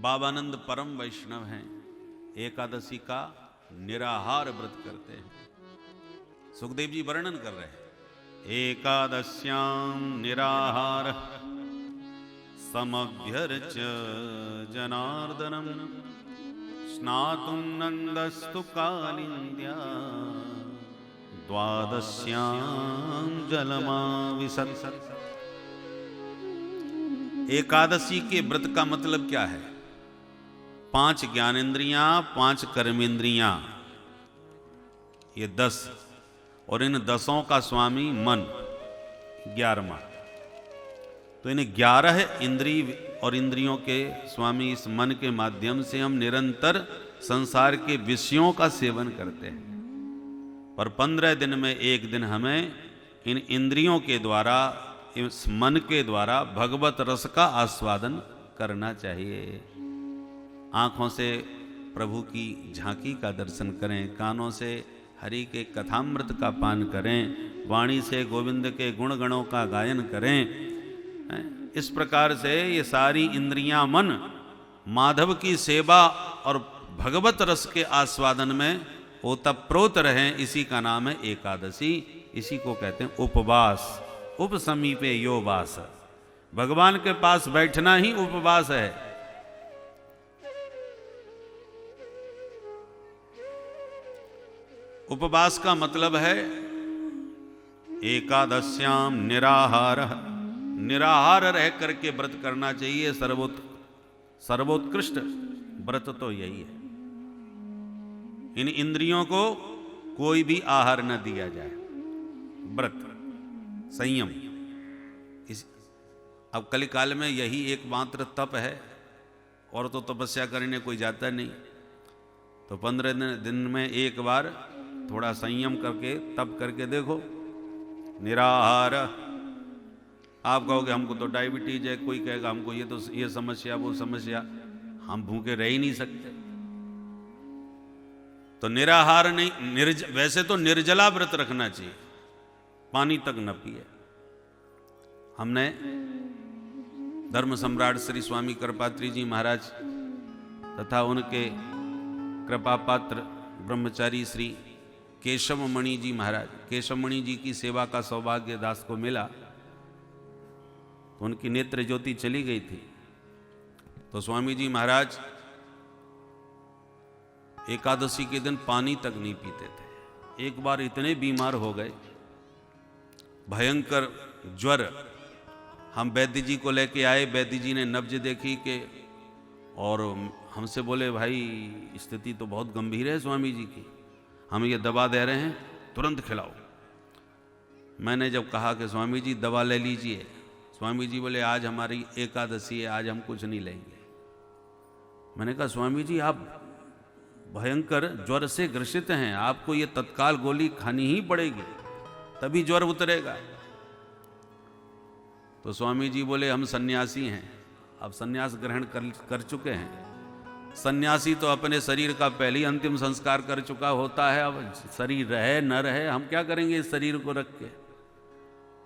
बाबानंद परम वैष्णव हैं, एकादशी का निराहार व्रत करते हैं। सुखदेव जी वर्णन कर रहे हैं, एकादश्याम निराहार समभ्यर्च जनार्दनम स्नातुं नंदस्तु कालिंद्या द्वादश्याम जलमाविशत्। एकादशी के व्रत का मतलब क्या है? 5 ज्ञानेंद्रियां, 5 कर्मेंद्रियां, ये 10, और इन 10 का स्वामी मन 11वां। तो इन 11 इंद्रिय और इंद्रियों के स्वामी इस मन के माध्यम से हम निरंतर संसार के विषयों का सेवन करते हैं। पर 15 दिन में एक दिन हमें इन इंद्रियों के द्वारा, इस मन के द्वारा भगवत रस का आस्वादन करना चाहिए। आँखों से प्रभु की झांकी का दर्शन करें, कानों से हरि के कथामृत का पान करें, वाणी से गोविंद के गुण गणों का गायन करें। इस प्रकार से ये सारी इंद्रियां, मन माधव की सेवा और भगवत रस के आस्वादन में ओतप्रोत रहें। इसी का नाम है एकादशी। इसी को कहते हैं उपवास। उप समीपे यो वास, भगवान के पास बैठना ही उपवास है। उपवास का मतलब है एकादश्याम निराहार, निराहार रह करके व्रत करना चाहिए। सर्वोत्कृष्ट व्रत तो यही है। इन इंद्रियों को कोई भी आहार न दिया जाए। व्रत, संयम। अब कलिकाल में यही एकमात्र तप है, और तो तपस्या करने कोई जाता नहीं। तो 15 दिन में एक बार थोड़ा संयम करके तप करके देखो, निराहार। आप कहोगे हमको तो डायबिटीज है, कोई कहेगा हमको ये समस्या वो समस्या, हम भूखे रह ही नहीं सकते। तो निराहार नहीं, वैसे तो निर्जला व्रत रखना चाहिए, पानी तक न पिए। हमने धर्म सम्राट श्री स्वामी कृपात्री जी महाराज तथा उनके कृपा पात्र ब्रह्मचारी श्री केशवमणि जी महाराज, केशवमणि जी की सेवा का सौभाग्य दास को मिला। तो उनकी नेत्र ज्योति चली गई थी। तो स्वामी जी महाराज एकादशी के दिन पानी तक नहीं पीते थे। एक बार इतने बीमार हो गए, भयंकर ज्वर। हम वैद्य जी को लेके आए, वैद्य जी ने नब्ज देखी के और हमसे बोले भाई स्थिति तो बहुत गंभीर है स्वामी जी की, हम ये दवा दे रहे हैं, तुरंत खिलाओ। मैंने जब कहा कि स्वामी जी दवा ले लीजिए, स्वामी जी बोले आज हमारी एकादशी है, आज हम कुछ नहीं लेंगे। मैंने कहा स्वामी जी आप भयंकर ज्वर से ग्रसित हैं, आपको ये तत्काल गोली खानी ही पड़ेगी, तभी ज्वर उतरेगा। तो स्वामी जी बोले हम सन्यासी हैं, अब सन्यास ग्रहण कर चुके हैं। सन्यासी तो अपने शरीर का पहले ही अंतिम संस्कार कर चुका होता है। अब शरीर रहे न रहे, हम क्या करेंगे इस शरीर को रख के।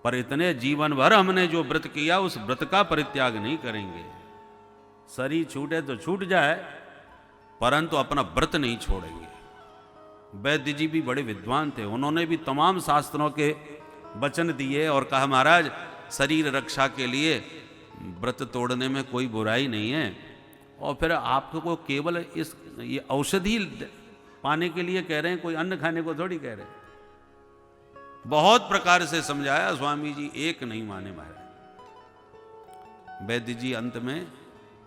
पर इतने जीवन भर हमने जो व्रत किया, उस व्रत का परित्याग नहीं करेंगे। शरीर छूटे तो छूट जाए, परंतु अपना व्रत नहीं छोड़ेंगे। वैद्य जी भी बड़े विद्वान थे, उन्होंने भी तमाम शास्त्रों के वचन दिए और कहा महाराज शरीर रक्षा के लिए व्रत तोड़ने में कोई बुराई नहीं है, और फिर आपको केवल ये औषधि पाने के लिए कह रहे हैं, कोई अन्न खाने को थोड़ी कह रहे हैं। बहुत प्रकार से समझाया स्वामी जी, एक नहीं माने महाराज। वैद्य जी अंत में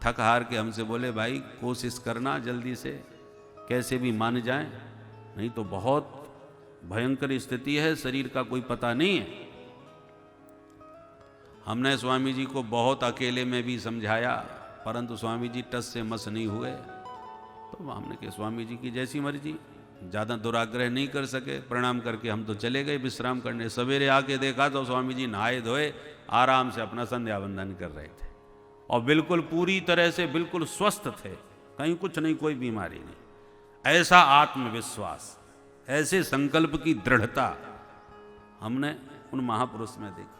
थक हार के हमसे बोले भाई कोशिश करना जल्दी से, कैसे भी मान जाए, नहीं तो बहुत भयंकर स्थिति है, शरीर का कोई पता नहीं है। हमने स्वामी जी को बहुत अकेले में भी समझाया, परंतु स्वामी जी टस से मस नहीं हुए। तो हमने कहा स्वामी जी की जैसी मर्जी, ज़्यादा दुराग्रह नहीं कर सके। प्रणाम करके हम तो चले गए विश्राम करने। सवेरे आके देखा तो स्वामी जी नहाए धोए आराम से अपना संध्या वंदन कर रहे थे, और बिल्कुल पूरी तरह से बिल्कुल स्वस्थ थे, कहीं कुछ नहीं, कोई बीमारी नहीं। ऐसा आत्मविश्वास, ऐसे संकल्प की दृढ़ता हमने उन महापुरुष में देखी।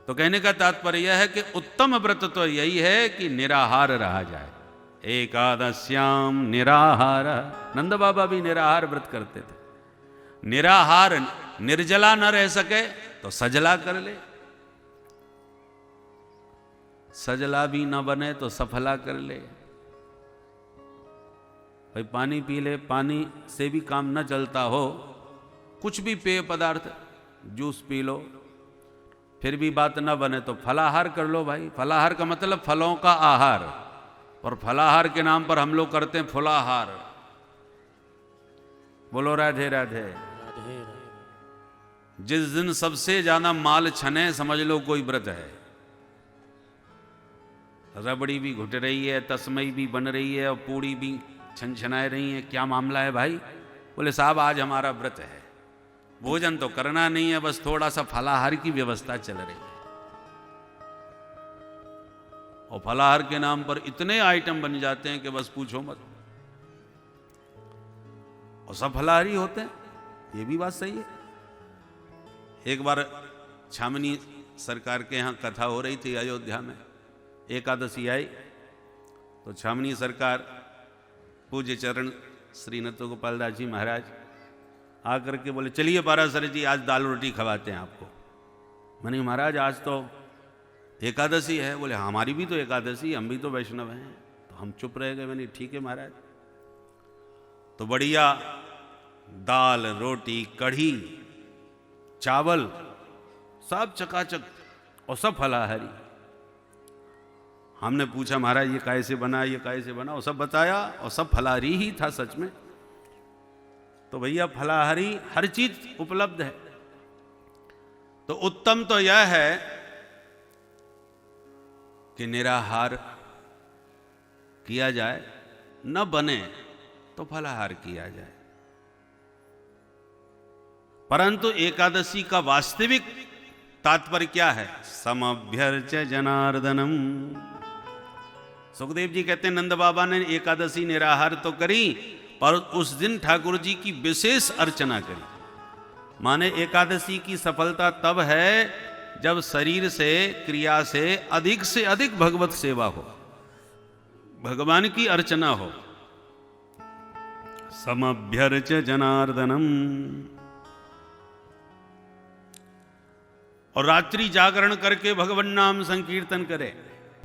तो कहने का तात्पर्य यह है कि उत्तम व्रत तो यही है कि निराहार रहा जाए। एकादश्याम निराहार। नंद बाबा भी निराहार व्रत करते थे। निराहार, निर्जला न रह सके तो सजला कर ले, सजला भी न बने तो सफला कर ले। भाई पानी पी ले, पानी से भी काम न चलता हो, कुछ भी पेय पदार्थ, जूस पी लो, फिर भी बात न बने तो फलाहार कर लो। भाई फलाहार का मतलब फलों का आहार, और फलाहार के नाम पर हम लोग करते हैं फुलाहार। बोलो राधे राधे। जिस दिन सबसे ज्यादा माल छने समझ लो कोई व्रत है। रबड़ी भी घुट रही है, तस्मई भी बन रही है और पूड़ी भी छनछनाए रही है। क्या मामला है भाई? बोले साहब आज हमारा व्रत है, भोजन तो करना नहीं है, बस थोड़ा सा फलाहार की व्यवस्था चल रही है। और फलाहार के नाम पर इतने आइटम बन जाते हैं कि बस पूछो मत, और सब फलाहारी होते हैं। ये भी बात सही है। एक बार छामनी सरकार के यहाँ कथा हो रही थी अयोध्या में, एकादशी आई तो छामनी सरकार पूज्य चरण श्री नत्थ गोपाल दास जी महाराज आकर के बोले चलिए पारासर जी आज दाल रोटी खवाते हैं आपको। मैंने महाराज आज तो एकादशी है। बोले हमारी भी तो एकादशी, हम भी तो वैष्णव हैं। तो हम चुप रह गए। मैंने ठीक है महाराज। तो बढ़िया दाल रोटी कढ़ी चावल सब चकाचक और सब फलाहारी। हमने पूछा महाराज ये कैसे बना, ये कैसे बना, और सब बताया, और सब फलाहारी ही था सच में। तो भैया फलाहारी हर चीज उपलब्ध है। तो उत्तम तो यह है कि निराहार किया जाए, न बने तो फलाहार किया जाए। परंतु एकादशी का वास्तविक तात्पर्य क्या है? समभ्यर्च जनार्दनम। सुखदेव जी कहते हैं नंद बाबा ने एकादशी निराहार तो करी, पर उस दिन ठाकुर जी की विशेष अर्चना करी। माने एकादशी की सफलता तब है जब शरीर से, क्रिया से अधिक भगवत सेवा हो, भगवान की अर्चना हो। समभ्यर्च जनार्दनम। और रात्रि जागरण करके भगवान नाम संकीर्तन करे।